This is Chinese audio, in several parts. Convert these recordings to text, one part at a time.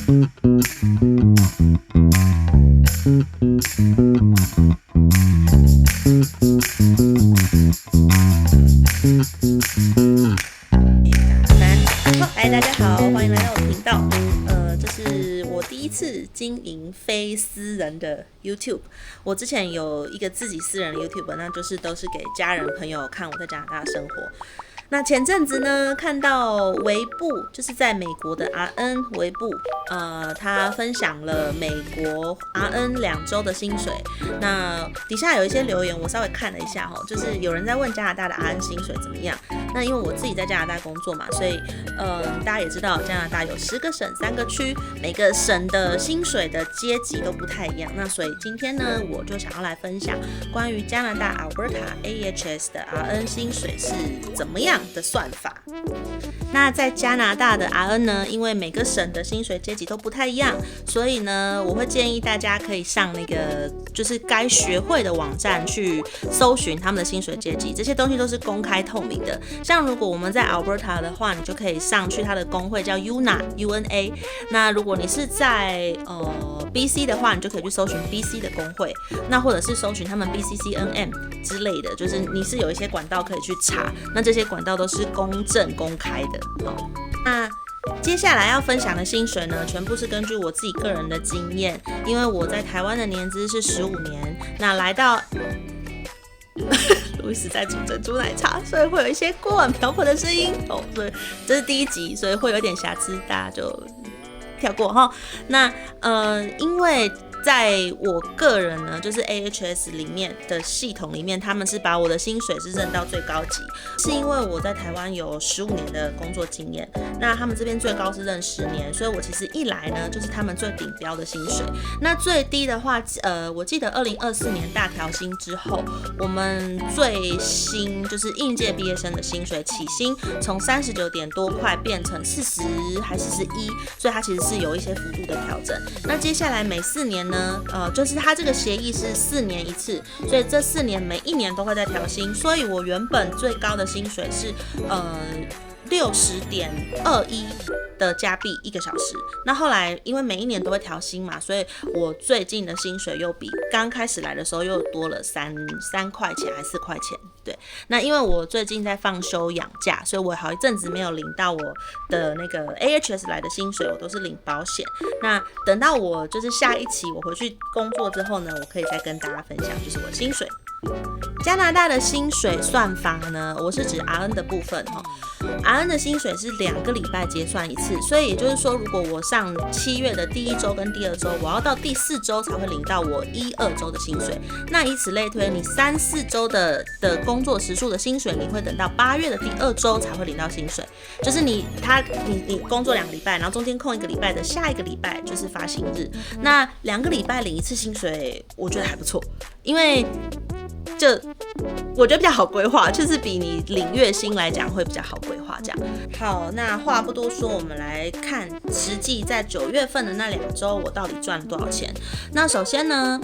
嗨，大家好，欢迎来到我的频道。这是我第一次经营非私人的 YouTube。我之前有一个自己私人的 YouTube， 那就是都是给家人朋友看我在加拿大的生活。那前阵子呢，看到维布，就是在美国的 RN 维布，他分享了美国 RN 2周的薪水。那底下有一些留言，我稍微看了一下哈，就是有人在问加拿大的 RN 薪水怎么样。那因为我自己在加拿大工作嘛，所以大家也知道加拿大有10个省3个区，每个省的薪水的阶级都不太一样。那所以今天呢，我就想要来分享关于加拿大 Alberta AHS 的 RN 薪水是怎么样的算法。那在加拿大的 RN 呢，因为每个省的薪水阶级都不太一样，所以呢，我会建议大家可以上那个就是该学会的网站去搜寻他们的薪水阶级，这些东西都是公开透明的。像如果我们在 Alberta 的话，你就可以上去他的工会叫 UNA。那如果你是在BC 的话，你就可以去搜寻 BC 的工会，那或者是搜寻他们 BCCNM 之类的，就是你是有一些管道可以去查，那这些管道都是公正公开的。好，那接下来要分享的薪水呢，全部是根据我自己个人的经验，因为我在台湾的年资是15年，那来到路易斯在煮珍珠奶茶，所以会有一些锅碗瓢盆的声音哦，所以这是第一集，所以会有点瑕疵，大家就跳过哈。那因为在我个人呢，就是 AHS 里面的系统里面，他们是把我的薪水是认到最高级，是因为我在台湾有15年的工作经验，那他们这边最高是认10年，所以我其实一来呢，就是他们最顶标的薪水。那最低的话，我记得2024年大调薪之后，我们最新就是应届毕业生的薪水起薪从39点多块变成40还41，所以它其实是有一些幅度的调整。那接下来每4年呢，就是它这个协议是4年一次，所以这4年每1年都会再调薪，所以我原本最高的薪水是60.21的加币1个小时。那后来因为每1年都会调薪嘛，所以我最近的薪水又比刚开始来的时候又多了3块钱还4块钱。对，那因为我最近在放休养假，所以我好一阵子没有领到我的那个 AHS 来的薪水，我都是领保险。那等到我就是下一期我回去工作之后呢，我可以再跟大家分享就是我的薪水。加拿大的薪水算法呢，我是指 RN 的部分RN 的薪水是2个礼拜结算一次，所以也就是说，如果我上7月的第1周跟第2周，我要到第4周才会领到我1、2周的薪水。那以此类推，你3、4周的工作时数的薪水，你会等到8月的第2周才会领到薪水。就是你工作2个礼拜，然后中间空1个礼拜的下一个礼拜就是发薪日。那2个礼拜领1次薪水，我觉得还不错，因为我觉得比较好规划，就是比你领月薪来讲会比较好规划这样。好，那话不多说，我们来看实际在9月份的那2周我到底赚了多少钱。那首先呢，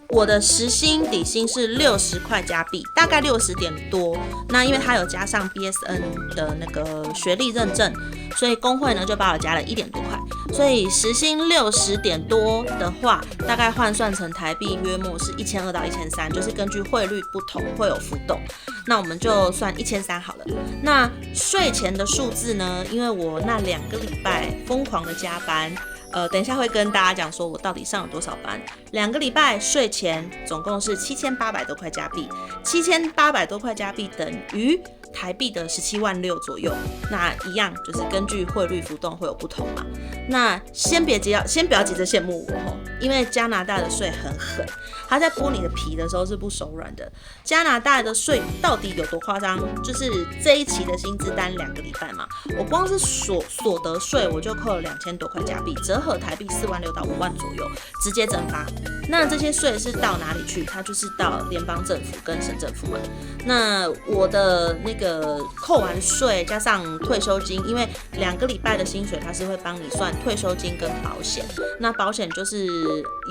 我的时薪底薪是60块加币，大概60点多。那因为它有加上 BSN 的那个学历认证，所以工会呢就把我加了1点多块，所以时薪60点多的话，大概换算成台币约莫是1200到1300，就是根据汇率不同会有浮动。那我们就算1300好了。那税前的数字呢？因为我那2个礼拜疯狂的加班。等一下会跟大家讲说我到底上了多少班。2个礼拜税前总共是7800多块加币，7800多块加币等于台币的17万6左右。那一样就是根据汇率浮动会有不同嘛。那先不要急着羡慕我因为加拿大的税很狠，他在剥你的皮的时候是不手软的。加拿大的税到底有多夸张？就是这一期的薪资单2个礼拜嘛，我光是所得税我就扣了2000多块加币，折合台币4万6到5万左右，直接蒸发。那这些税是到哪里去？它就是到联邦政府跟省政府嘛。那我的那个个扣完税加上退休金，因为2个礼拜的薪水它是会帮你算退休金跟保险。那保险就是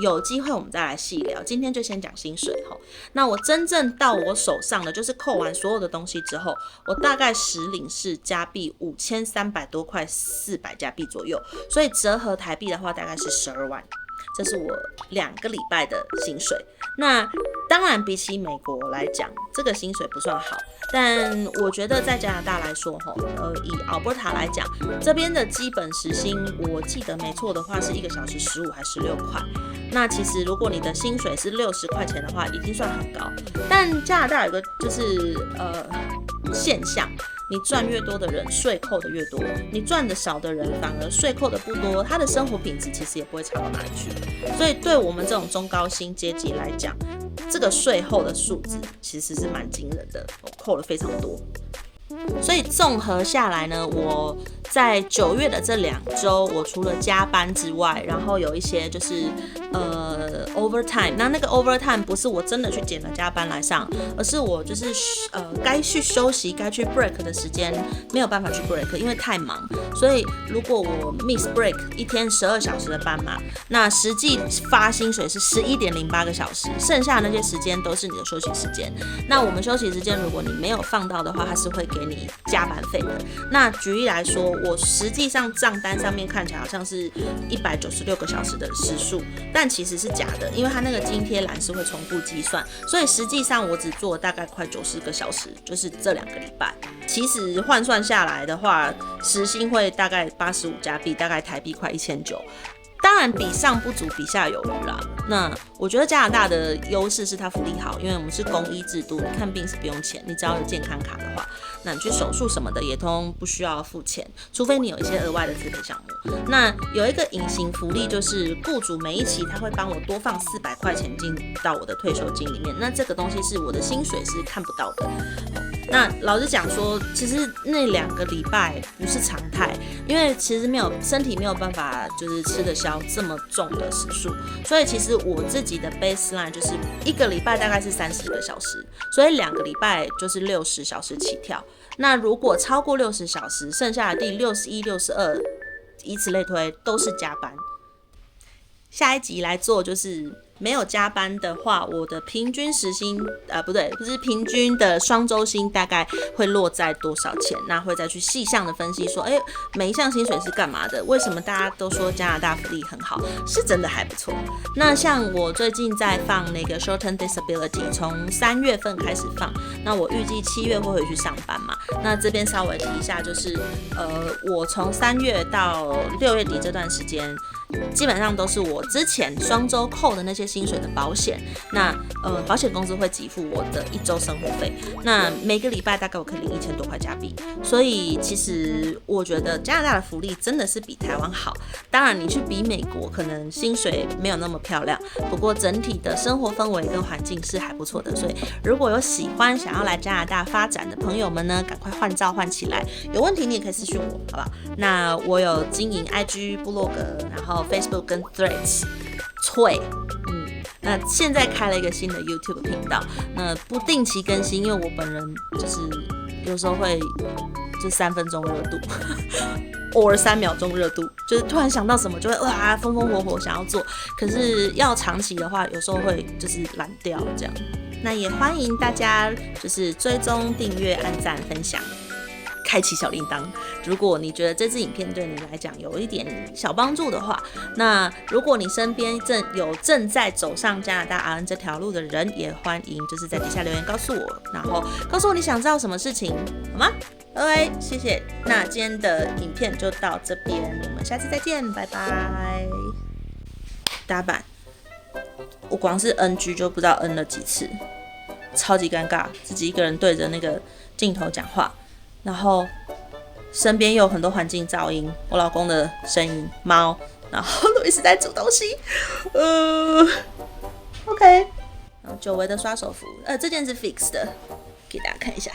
有机会我们再来细聊，今天就先讲薪水齁。那我真正到我手上的就是扣完所有的东西之后，我大概实领是加币5300多块，400加币左右，所以折合台币的话大概是12万。这是我2个礼拜的薪水。那当然比起美国来讲，这个薪水不算好，但我觉得在加拿大来说，以 Alberta 来讲，这边的基本时薪，我记得没错的话是1个小时15还是16块。那其实如果你的薪水是60块钱的话，已经算很高。但加拿大有个就是现象。你赚越多的人，税扣的越多；你赚的少的人，反而税扣的不多，他的生活品质其实也不会差到哪里去。所以对我们这种中高薪阶级来讲，这个税后的数字其实是蛮惊人的，我扣了非常多。所以综合下来呢，我在9月的这2周，我除了加班之外，然后有一些就是overtime。那个 overtime 不是我真的去捡了加班来上，而是我就是该去休息、该去 break 的时间没有办法去 break， 因为太忙。所以如果我 miss break 一天12小时的班嘛，那实际发薪水是11.08个小时，剩下的那些时间都是你的休息时间。那我们休息时间如果你没有放到的话，它是会给你加班费的。那举例来说，我实际上账单上面看起来好像是196个小时的时数，但其实是假的，因为它那个津贴栏是会重复计算，所以实际上我只做大概快90个小时，就是这2个礼拜。其实换算下来的话，时薪会大概85加币，大概台币快1900。当然比上不足，比下有余啦。那我觉得加拿大的优势是它福利好，因为我们是公医制度，你看病是不用钱，你只要有健康卡的话，那你去手术什么的也通不需要付钱，除非你有一些额外的资本项目。那有一个隐形福利就是雇主每一期他会帮我多放400块钱进到我的退休金里面，那这个东西是我的薪水是看不到的。那老实讲说，其实那2个礼拜不是常态，因为其实身体没有办法就是吃得消这么重的时数，所以其实我自己的 baseline 就是1个礼拜大概是30个小时，所以2个礼拜就是60小时起跳。那如果超过60小时，剩下的第61、62，以此类推，都是加班。下一集来做就是没有加班的话，我的平均时薪不是平均的双周薪大概会落在多少钱？那会再去细项的分析说，每一项薪水是干嘛的？为什么大家都说加拿大福利很好？是真的还不错。那像我最近在放那个 short-term disability， 从3月份开始放，那我预计7月会回去上班嘛。那这边稍微提一下，就是我从3月到6月底这段时间，基本上都是我之前双周扣的那些薪水的保险，那保险公司会给付我的1周生活费，那每个礼拜大概我可以领1000多块加币，所以其实我觉得加拿大的福利真的是比台湾好。当然你去比美国，可能薪水没有那么漂亮，不过整体的生活氛围跟环境是还不错的。所以如果有喜欢想要来加拿大发展的朋友们呢，赶快换照换起来，有问题你也可以私讯我，好不好？那我有经营 IG 部落格，然后 Facebook 跟 Threads。那现在开了一个新的 YouTube 频道，那不定期更新，因为我本人就是有时候会就3分钟热度，偶尔3秒钟热度，就是突然想到什么就会风风火火想要做，可是要长期的话，有时候会就是懒掉这样。那也欢迎大家就是追踪、订阅、按赞、分享。开启小铃铛。如果你觉得这支影片对你来讲有一点小帮助的话，那如果你身边正在走上加拿大 RN 这条路的人，也欢迎就是在底下留言告诉我，然后告诉我你想知道什么事情，好吗？ OK， 谢谢。那今天的影片就到这边，我们下次再见，拜拜。打板，我光是 NG 就不知道 N 了几次，超级尴尬，自己一个人对着那个镜头讲话。然后身边有很多环境噪音，我老公的声音、猫，然后路易斯在煮东西。OK， 然后久违的刷手服，这件是 Fix 的，给大家看一下。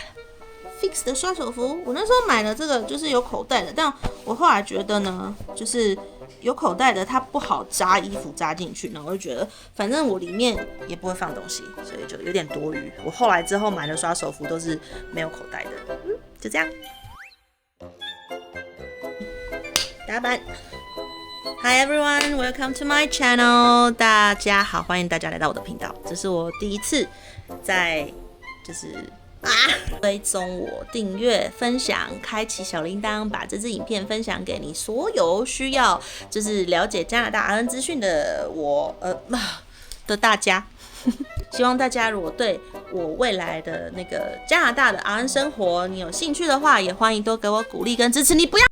Fix 的刷手服，我那时候买了这个，就是有口袋的，但我后来觉得呢，就是有口袋的它不好扎衣服扎进去，然后我就觉得反正我里面也不会放东西，所以就有点多余。我后来之后买的刷手服都是没有口袋的。就这样。打板。Hi everyone, welcome to my channel. 大家好，欢迎大家来到我的频道。这是我第一次在追踪我、订阅、分享、开启小铃铛，把这支影片分享给你所有需要了解加拿大 RN 资讯的大家。希望大家如果对我未来的那个加拿大的 RN 生活你有兴趣的话，也欢迎多给我鼓励跟支持。你不要